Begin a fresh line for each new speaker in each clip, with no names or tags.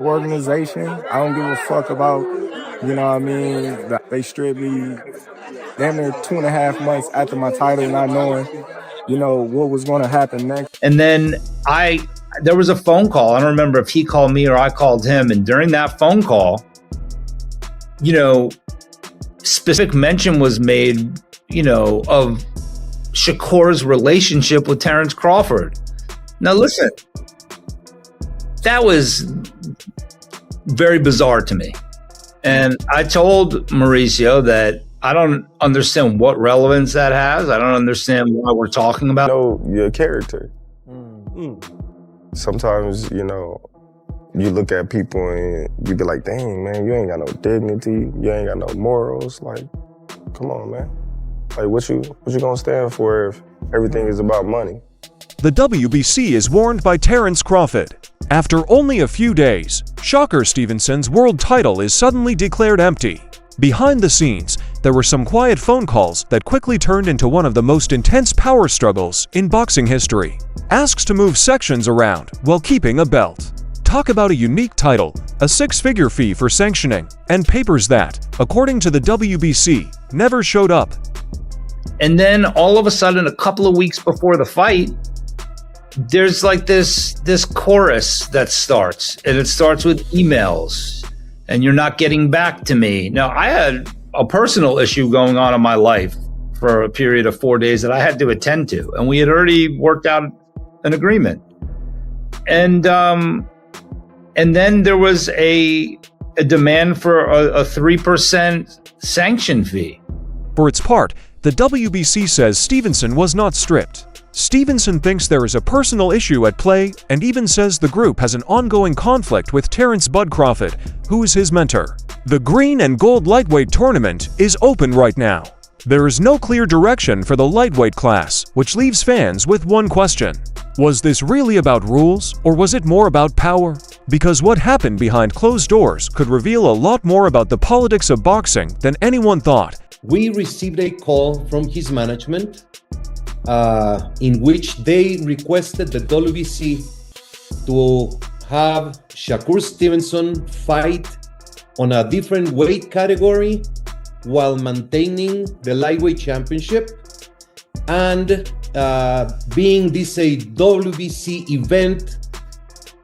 organization. I don't give a fuck about, you know what I mean? They stripped me damn near 2.5 months after my title, not knowing, you know, what was going to happen next.
And then there was a phone call. I don't remember if he called me or I called him. And during that phone call, you know, specific mention was made, you know, of Shakur's relationship with Terence Crawford. Now, listen, that was very bizarre to me. And I told Mauricio that I don't understand what relevance that has. I don't understand why we're talking about.
Know your character. Sometimes, you know, you look at people and you be like, dang, man, you ain't got no dignity. You ain't got no morals. Like, come on, man. Like, what you gonna stand for if everything is about money?
The WBC is warned by Terence Crawford. After only a few days, Shakur Stevenson's world title is suddenly declared empty. Behind the scenes, there were some quiet phone calls that quickly turned into one of the most intense power struggles in boxing history. Asks to move sections around while keeping a belt. Talk about a unique title, a six-figure fee for sanctioning, and papers that, according to the WBC, never showed up.
And then all of a sudden, a couple of weeks before the fight, there's like this chorus that starts, and it starts with emails, and you're not getting back to me. Now, I had a personal issue going on in my life for a period of 4 days that I had to attend to, and we had already worked out an agreement. And then there was a demand for a 3% sanction fee.
For its part, the WBC says Stevenson was not stripped. Stevenson thinks there is a personal issue at play and even says the group has an ongoing conflict with Terence "Bud" Crawford, who is his mentor. The green and gold lightweight tournament is open right now. There is no clear direction for the lightweight class, which leaves fans with one question. Was this really about rules, or was it more about power? Because what happened behind closed doors could reveal a lot more about the politics of boxing than anyone thought.
We received a call from his management in which they requested the WBC to have Shakur Stevenson fight on a different weight category while maintaining the lightweight championship, and being this a WBC event,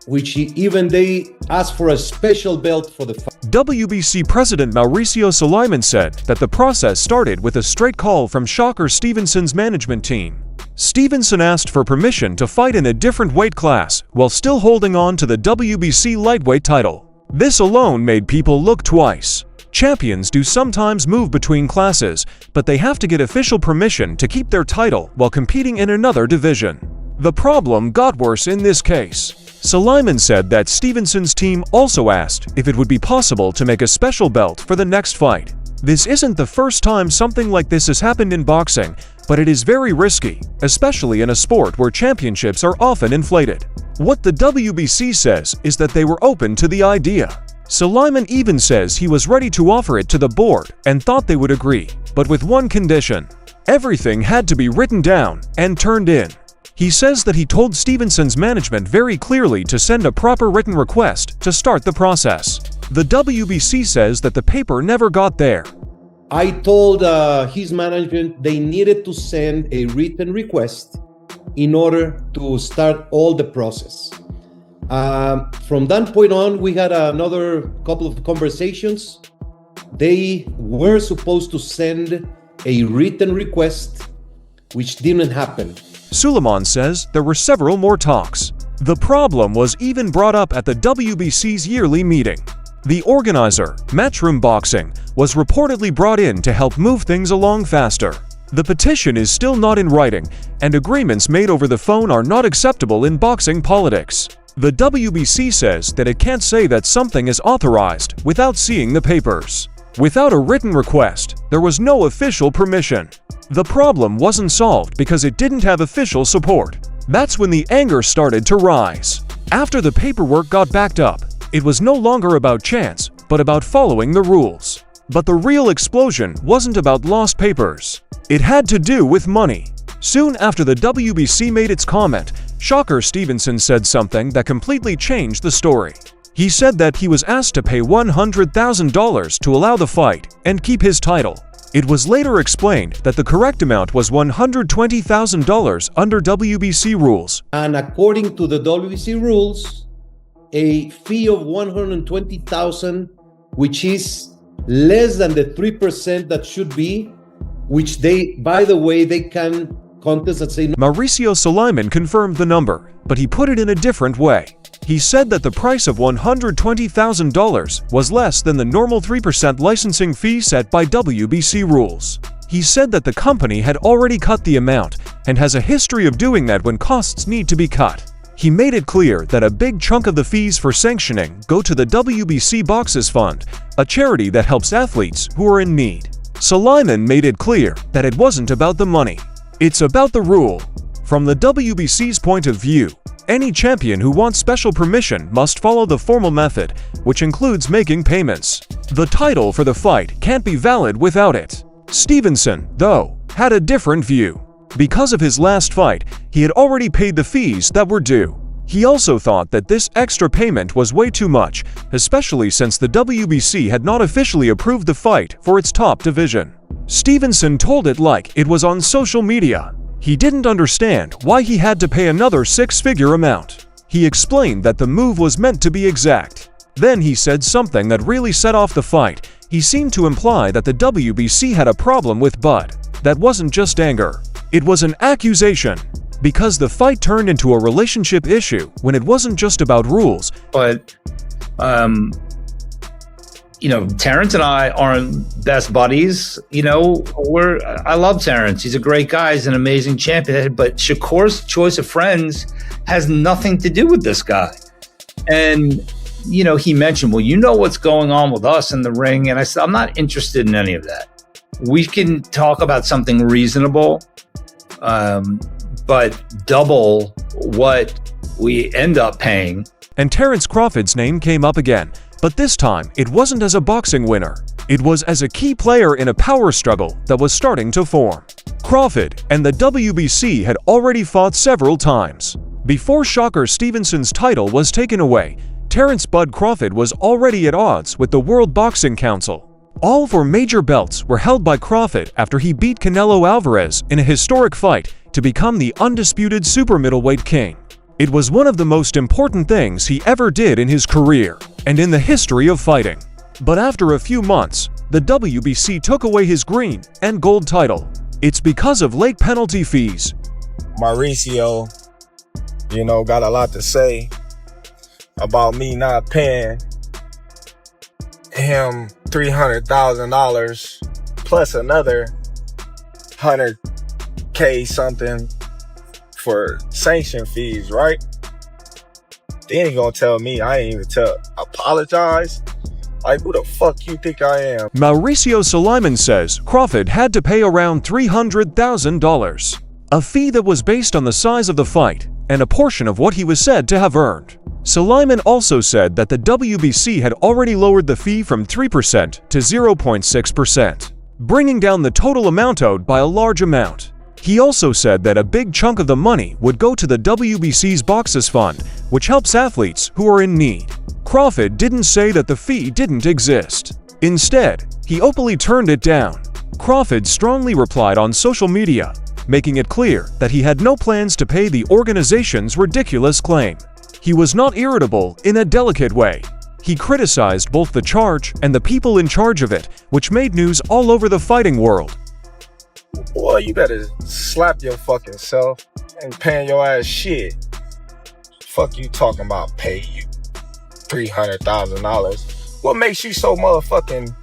which even they asked for a special belt for the fight.
WBC President Mauricio Sulaiman said that the process started with a straight call from Shakur Stevenson's management team. Stevenson asked for permission to fight in a different weight class while still holding on to the WBC lightweight title. This alone made people look twice. Champions do sometimes move between classes, but they have to get official permission to keep their title while competing in another division. The problem got worse in this case. Sulaiman said that Stevenson's team also asked if it would be possible to make a special belt for the next fight. This isn't the first time something like this has happened in boxing, but it is very risky, especially in a sport where championships are often inflated. What the WBC says is that they were open to the idea. Sulaiman even says he was ready to offer it to the board and thought they would agree, but with one condition. Everything had to be written down and turned in. He says that he told Stevenson's management very clearly to send a proper written request to start the process. The WBC says that the paper never got there.
I told his management they needed to send a written request in order to start all the process. From that point on, we had another couple of conversations. They were supposed to send a written request, which didn't happen.
Sulaiman says there were several more talks. The problem was even brought up at the WBC's yearly meeting. The organizer, Matchroom Boxing, was reportedly brought in to help move things along faster. The petition is still not in writing, and agreements made over the phone are not acceptable in boxing politics. The WBC says that it can't say that something is authorized without seeing the papers. Without a written request, there was no official permission. The problem wasn't solved because it didn't have official support. That's when the anger started to rise. After the paperwork got backed up, it was no longer about chance, but about following the rules. But the real explosion wasn't about lost papers. It had to do with money. Soon after the WBC made its comment, Shakur Stevenson said something that completely changed the story. He said that he was asked to pay $100,000 to allow the fight and keep his title. It was later explained that the correct amount was $120,000 under WBC rules.
And according to the WBC rules, a fee of $120,000, which is less than the 3% that should be, which they, by the way, they can contest and say no.
Mauricio Sulaiman confirmed the number, but he put it in a different way. He said that the price of $120,000 was less than the normal 3% licensing fee set by WBC rules. He said that the company had already cut the amount and has a history of doing that when costs need to be cut. He made it clear that a big chunk of the fees for sanctioning go to the WBC Boxes Fund, a charity that helps athletes who are in need. Sulaiman made it clear that it wasn't about the money. It's about the rule. From the WBC's point of view, any champion who wants special permission must follow the formal method, which includes making payments. The title for the fight can't be valid without it. Stevenson, though, had a different view. Because of his last fight, he had already paid the fees that were due. He also thought that this extra payment was way too much, especially since the WBC had not officially approved the fight for its top division. Stevenson told it like it was on social media. He didn't understand why he had to pay another six-figure amount. He explained that the move was meant to be exact. Then he said something that really set off the fight. He seemed to imply that the WBC had a problem with Bud. That wasn't just anger. It was an accusation. Because the fight turned into a relationship issue when it wasn't just about rules.
But, Terence and I aren't best buddies. I love Terence. He's a great guy. He's an amazing champion. But Shakur's choice of friends has nothing to do with this guy. And, he mentioned, well, you know what's going on with us in the ring. And I said, I'm not interested in any of that. We can talk about something reasonable, but double what we end up paying.
And Terence Crawford's name came up again, but this time it wasn't as a boxing winner. It was as a key player in a power struggle that was starting to form. Crawford and the WBC had already fought several times. Before Shakur Stevenson's title was taken away, Terence "Bud" Crawford was already at odds with the World Boxing Council. All four major belts were held by Crawford after he beat Canelo Alvarez in a historic fight to become the undisputed super middleweight king. It was one of the most important things he ever did in his career and in the history of fighting. But after a few months, the WBC took away his green and gold title. It's because of late penalty fees.
Mauricio, got a lot to say about me not paying him $300,000 plus another $100K something for sanction fees, right? Then he gonna tell me I ain't even apologize? Like, who the fuck you think I am?
Mauricio Sulaiman says Crawford had to pay around $300,000, a fee that was based on the size of the fight and a portion of what he was said to have earned. Sulaiman also said that the WBC had already lowered the fee from 3% to 0.6%, bringing down the total amount owed by a large amount. He also said that a big chunk of the money would go to the WBC's Boxes Fund, which helps athletes who are in need. Crawford didn't say that the fee didn't exist. Instead, he openly turned it down. Crawford strongly replied on social media, making it clear that he had no plans to pay the organization's ridiculous claim. He was not irritable in a delicate way. He criticized both the charge and the people in charge of it, which made news all over the fighting world.
Boy, you better slap your fucking self and paying your ass shit. Fuck you talking about pay you $300,000. What makes you so motherfucking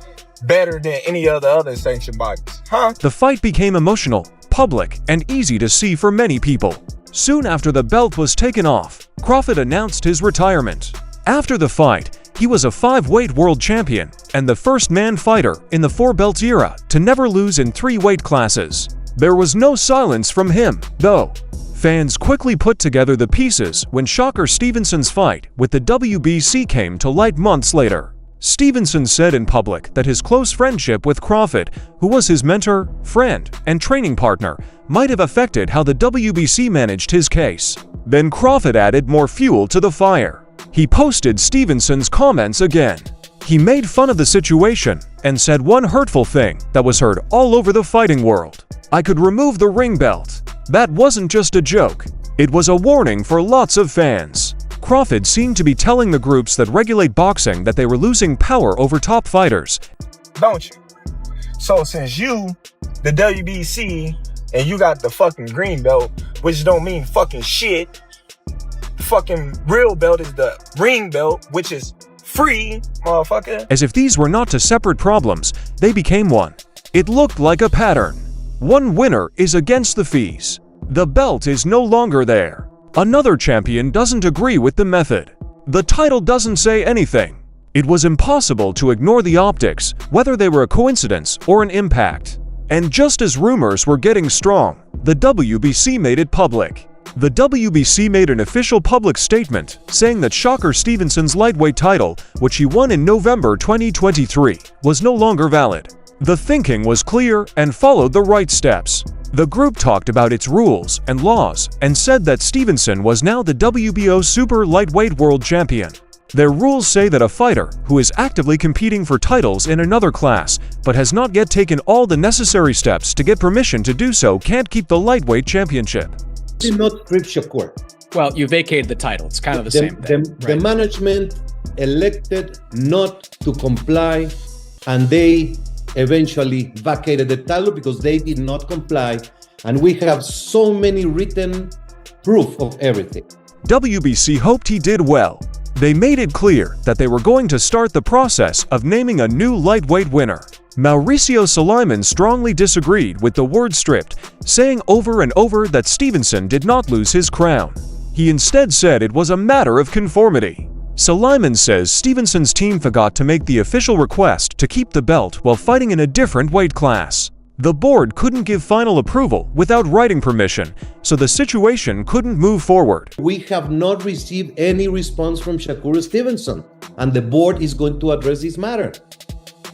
better than any other sanctioned bodies, huh?
The fight became emotional, public, and easy to see for many people. Soon after the belt was taken off, Crawford announced his retirement. After the fight, he was a 5-weight world champion and the first man fighter in the 4-belt era to never lose in 3 weight classes. There was no silence from him, though. Fans quickly put together the pieces when Shakur Stevenson's fight with the WBC came to light months later. Stevenson said in public that his close friendship with Crawford, who was his mentor, friend, and training partner, might have affected how the WBC managed his case. Then Crawford added more fuel to the fire. He posted Stevenson's comments again. He made fun of the situation and said one hurtful thing that was heard all over the fighting world. "I could remove the ring belt." That wasn't just a joke. It was a warning for lots of fans. Crawford seemed to be telling the groups that regulate boxing that they were losing power over top fighters.
Don't you? So since you, the WBC, and you got the fucking green belt, which don't mean fucking shit, fucking real belt is the ring belt, which is free, motherfucker.
As if these were not two separate problems, they became one. It looked like a pattern. One winner is against the fees. The belt is no longer there. Another champion doesn't agree with the method. The title doesn't say anything. It was impossible to ignore the optics, whether they were a coincidence or an impact. And just as rumors were getting strong, the WBC made it public. The WBC made an official public statement saying that Shakur Stevenson's lightweight title, which he won in November 2023, was no longer valid. The thinking was clear and followed the right steps. The group talked about its rules and laws and said that Stevenson was now the WBO Super Lightweight World Champion. Their rules say that a fighter who is actively competing for titles in another class but has not yet taken all the necessary steps to get permission to do so can't keep the lightweight championship.
Did not strip Shakur.
Well, you vacated the title. It's kind of the same thing.
The management elected not to comply, and they eventually vacated the title because they did not comply, and we have so many written proof of everything.
WBC hoped he did well. They made it clear that they were going to start the process of naming a new lightweight winner. Mauricio Sulaiman strongly disagreed with the word stripped, saying over and over that Stevenson did not lose his crown. He instead said it was a matter of conformity. Sulaiman says Stevenson's team forgot to make the official request to keep the belt while fighting in a different weight class. The board couldn't give final approval without writing permission, so the situation couldn't move forward.
We have not received any response from Shakur Stevenson, and the board is going to address this matter.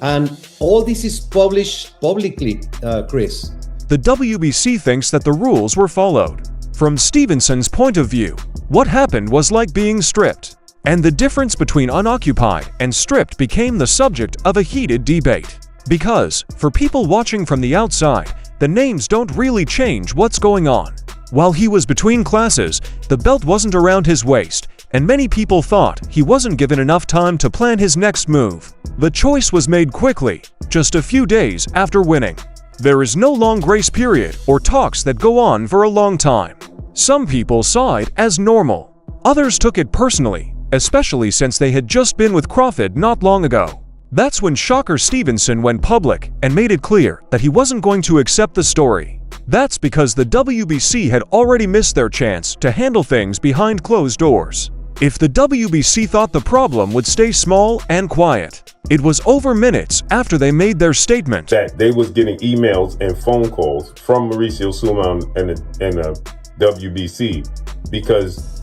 And all this is published publicly, Chris.
The WBC thinks that the rules were followed. From Stevenson's point of view, what happened was like being stripped. And the difference between unoccupied and stripped became the subject of a heated debate. Because, for people watching from the outside, the names don't really change what's going on. While he was between classes, the belt wasn't around his waist, and many people thought he wasn't given enough time to plan his next move. The choice was made quickly, just a few days after winning. There is no long grace period or talks that go on for a long time. Some people saw it as normal. Others took it personally, especially since they had just been with Crawford not long ago. That's when Shakur Stevenson went public and made it clear that he wasn't going to accept the story. That's because the WBC had already missed their chance to handle things behind closed doors. If the WBC thought the problem would stay small and quiet, it was over minutes after they made their statement
that they was getting emails and phone calls from Mauricio Sulaiman and the WBC because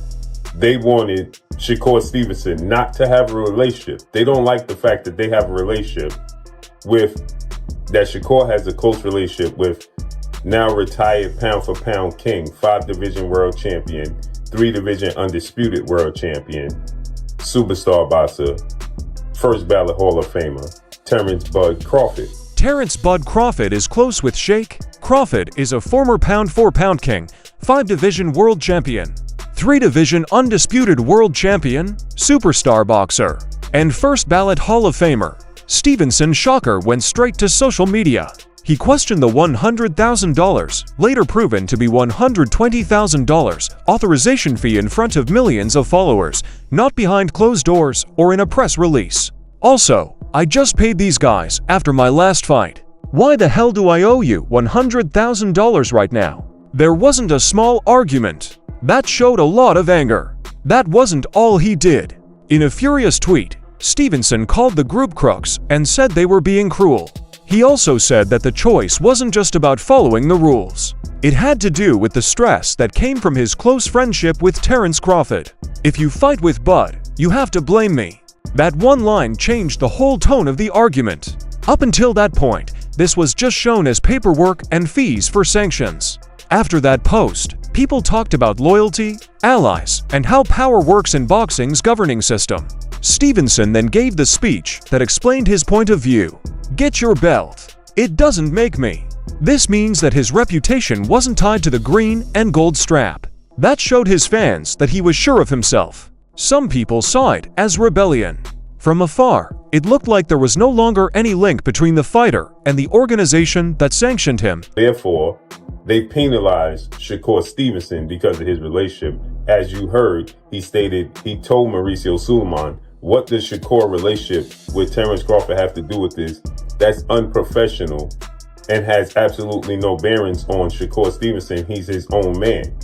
they wanted Shakur Stevenson not to have a relationship. They don't like the fact that they have a relationship with, that Shakur has a close relationship with now retired pound for pound king, 5-division world champion, 3-division undisputed world champion, superstar boxer, first ballot Hall of Famer, Terence Bud Crawford.
Terence Bud Crawford is close with Shake. Crawford is a former pound-for-pound king, 5-division world champion, 3-division undisputed world champion, superstar boxer, and first ballot Hall of Famer. Stevenson Shakur went straight to social media. He questioned the $100,000, later proven to be $120,000, authorization fee in front of millions of followers, not behind closed doors or in a press release. Also, I just paid these guys after my last fight. Why the hell do I owe you $100,000 right now? There wasn't a small argument. That showed a lot of anger. That wasn't all he did. In a furious tweet, Stevenson called the group crooks and said they were being cruel. He also said that the choice wasn't just about following the rules. It had to do with the stress that came from his close friendship with Terence Crawford. If you fight with Bud, you have to blame me. That one line changed the whole tone of the argument. Up until that point, this was just shown as paperwork and fees for sanctions. After that post, People talked about loyalty, allies, and how power works in boxing's governing system. Stevenson then gave the speech that explained his point of view. Get your belt. It doesn't make me. This means that his reputation wasn't tied to the green and gold strap. That showed his fans that he was sure of himself. Some people saw it as rebellion. From afar, it looked like there was no longer any link between the fighter and the organization that sanctioned him.
Therefore, they penalized Shakur Stevenson because of his relationship. As you heard, he told Mauricio Sulaiman, what does Shakur relationship with Terence Crawford have to do with this? That's unprofessional and has absolutely no bearings on Shakur Stevenson. He's his own man.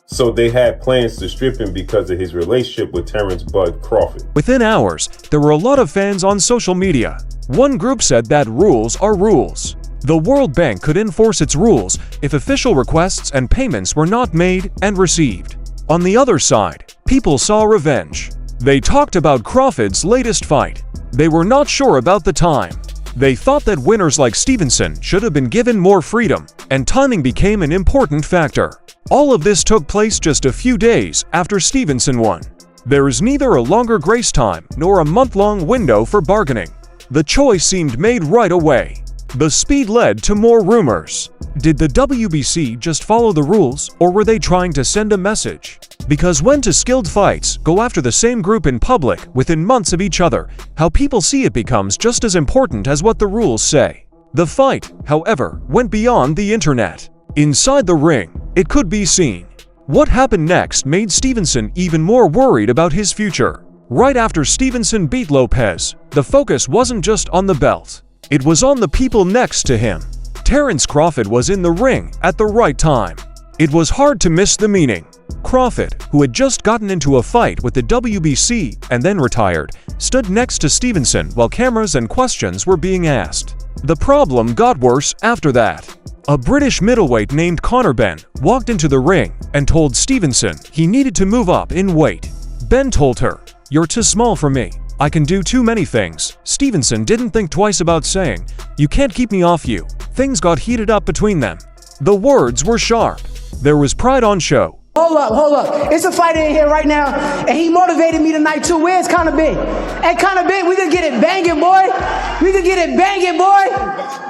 So they had plans to strip him because of his relationship with Terence Bud Crawford.
Within hours, there were a lot of fans on social media. One group said that rules are rules. The World Bank could enforce its rules if official requests and payments were not made and received. On the other side, people saw revenge. They talked about Crawford's latest fight. They were not sure about the time. They thought that winners like Stevenson should have been given more freedom, and timing became an important factor. All of this took place just a few days after Stevenson won. There is neither a longer grace time nor a month-long window for bargaining. The choice seemed made right away. The speed led to more rumors. Did the WBC just follow the rules, or were they trying to send a message? Because when two skilled fights go after the same group in public within months of each other, how people see it becomes just as important as what the rules say. The fight, however, went beyond the internet. Inside the ring, it could be seen. What happened next made Stevenson even more worried about his future. Right after Stevenson beat Lopez, the focus wasn't just on the belt. It was on the people next to him. Terence Crawford was in the ring at the right time. It was hard to miss the meaning. Crawford, who had just gotten into a fight with the WBC and then retired, stood next to Stevenson while cameras and questions were being asked. The problem got worse after that. A British middleweight named Conor Benn walked into the ring and told Stevenson he needed to move up in weight. Benn told her, "You're too small for me. I can do too many things." Stevenson didn't think twice about saying, "You can't keep me off you." Things got heated up between them. The words were sharp. There was pride on show.
Hold up. It's a fighter in here right now, and he motivated me tonight too. Where's Conor Benn? Hey, Conor Benn, we could get it banging, boy.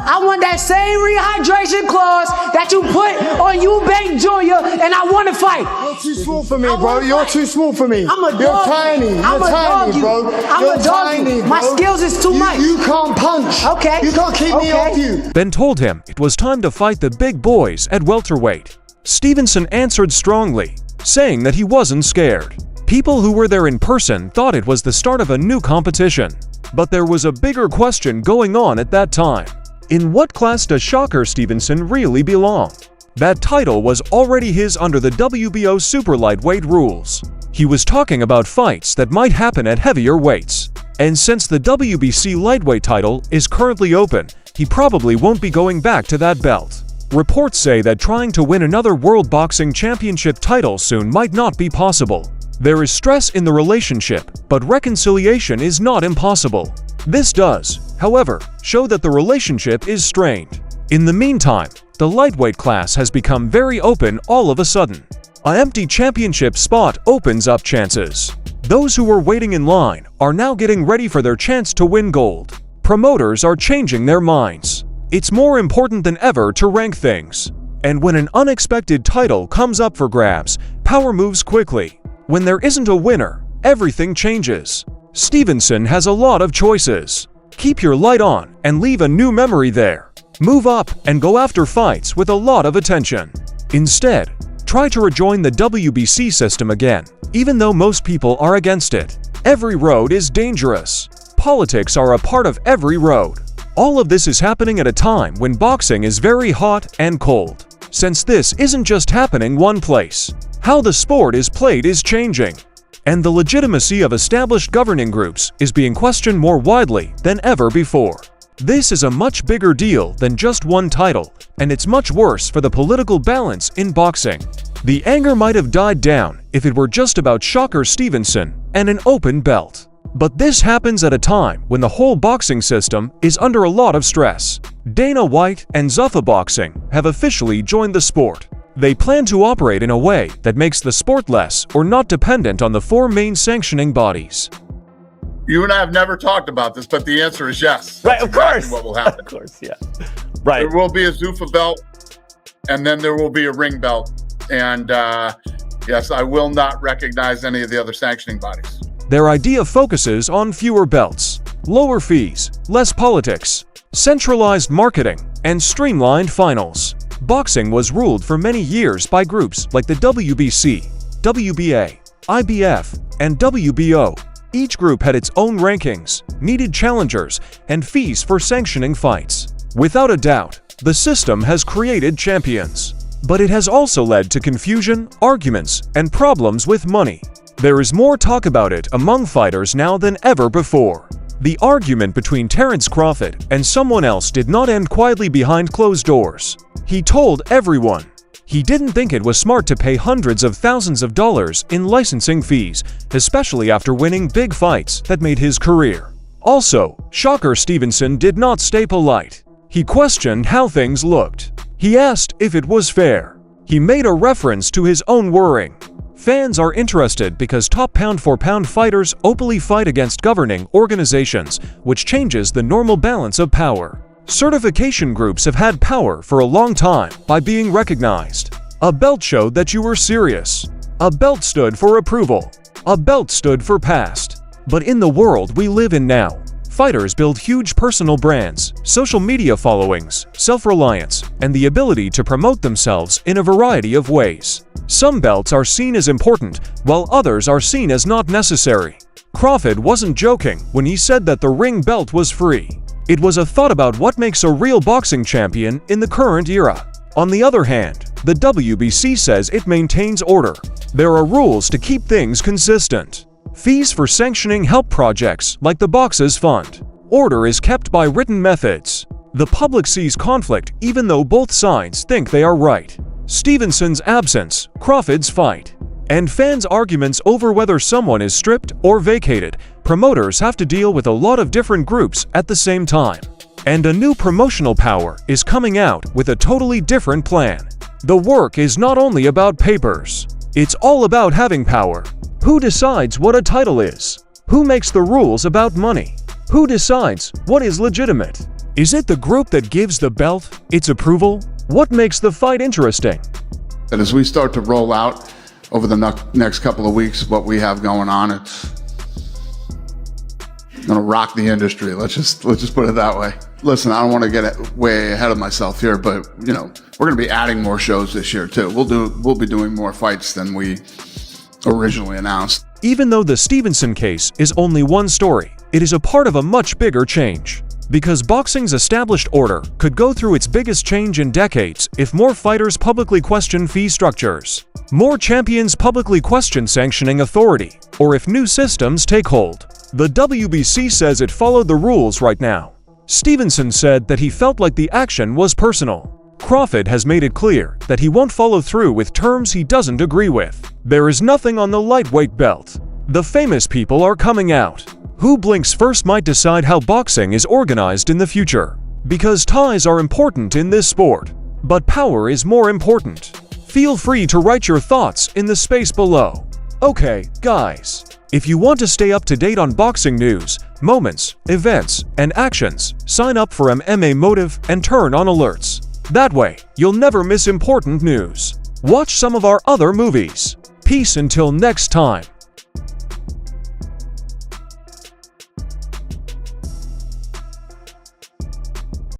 I want that same rehydration clause that you put on Eubank Jr., and I want to fight.
You're too small for me, bro. You're too small for me.
I'm a dog.
You're tiny.
I'm
You're
a
tiny,
dog,
bro.
I'm a dog. My skills is too much.
You can't punch.
Okay.
You can't keep me off you.
Ben told him it was time to fight the big boys at welterweight. Stevenson answered strongly, saying that he wasn't scared. People who were there in person thought it was the start of a new competition. But there was a bigger question going on at that time. In what class does Shakur Stevenson really belong? That title was already his under the WBO super lightweight rules. He was talking about fights that might happen at heavier weights. And since the WBC lightweight title is currently open, he probably won't be going back to that belt. Reports say that trying to win another World Boxing Championship title soon might not be possible. There is stress in the relationship, but reconciliation is not impossible. This does, however, show that the relationship is strained. In the meantime, the lightweight class has become very open all of a sudden. An empty championship spot opens up chances. Those who were waiting in line are now getting ready for their chance to win gold. Promoters are changing their minds. It's more important than ever to rank things. And when an unexpected title comes up for grabs, power moves quickly. When there isn't a winner, everything changes. Stevenson has a lot of choices. Keep your light on and leave a new memory there. Move up and go after fights with a lot of attention. Instead, try to rejoin the WBC system again, even though most people are against it. Every road is dangerous. Politics are a part of every road. All of this is happening at a time when boxing is very hot and cold. Since this isn't just happening one place, how the sport is played is changing. And the legitimacy of established governing groups is being questioned more widely than ever before. This is a much bigger deal than just one title, and it's much worse for the political balance in boxing. The anger might have died down if it were just about Shakur Stevenson and an open belt. But this happens at a time when the whole boxing system is under a lot of stress. Dana White and Zuffa Boxing have officially joined the sport. They plan to operate in a way that makes the sport less or not dependent on the 4 main sanctioning bodies.
You and I have never talked about this, but the answer is yes.
Right, of course.
What will happen?
Of course, yeah. Right.
There will be a Zuffa belt, and then there will be a ring belt. And yes, I will not recognize any of the other sanctioning bodies.
Their idea focuses on fewer belts, lower fees, less politics, centralized marketing, and streamlined finals. Boxing was ruled for many years by groups like the WBC, WBA, IBF, and WBO. Each group had its own rankings, needed challengers, and fees for sanctioning fights. Without a doubt, the system has created champions. But it has also led to confusion, arguments, and problems with money. There is more talk about it among fighters now than ever before. The argument between Terence Crawford and someone else did not end quietly behind closed doors. He told everyone he didn't think it was smart to pay hundreds of thousands of dollars in licensing fees, especially after winning big fights that made his career. Also, Shakur Stevenson did not stay polite. He questioned how things looked. He asked if it was fair. He made a reference to his own worrying. Fans are interested because top pound-for-pound fighters openly fight against governing organizations, which changes the normal balance of power. Certification groups have had power for a long time by being recognized. A belt showed that you were serious. A belt stood for approval. A belt stood for past. But in the world we live in now, fighters build huge personal brands, social media followings, self-reliance, and the ability to promote themselves in a variety of ways. Some belts are seen as important, while others are seen as not necessary. Crawford wasn't joking when he said that the ring belt was free. It was a thought about what makes a real boxing champion in the current era. On the other hand, the WBC says it maintains order. There are rules to keep things consistent. Fees for sanctioning help projects like the Boxers Fund. Order is kept by written methods. The public sees conflict even though both sides think they are right. Stevenson's absence, Crawford's fight, and fans' arguments over whether someone is stripped or vacated. Promoters have to deal with a lot of different groups at the same time. And a new promotional power is coming out with a totally different plan. The work is not only about papers. It's all about having power. Who decides what a title is? Who makes the rules about money? Who decides what is legitimate? Is it the group that gives the belt its approval? What makes the fight interesting?
And as we start to roll out over the next couple of weeks what we have going on, it's gonna rock the industry. Let's just put it that way. Listen, I don't want to get way ahead of myself here, but we're gonna be adding more shows this year too. We'll be doing more fights than we originally announced.
Even though the Stevenson case is only one story, it is a part of a much bigger change. Because boxing's established order could go through its biggest change in decades if more fighters publicly question fee structures, more champions publicly question sanctioning authority, or if new systems take hold. The WBC says it followed the rules right now. Stevenson said that he felt like the action was personal. Crawford has made it clear that he won't follow through with terms he doesn't agree with. There is nothing on the lightweight belt. The famous people are coming out. Who blinks first might decide how boxing is organized in the future. Because ties are important in this sport, but power is more important. Feel free to write your thoughts in the space below. Okay, guys, if you want to stay up to date on boxing news, moments, events, and actions, sign up for MMA Motive and turn on alerts. That way, you'll never miss important news. Watch some of our other movies. Peace until next time.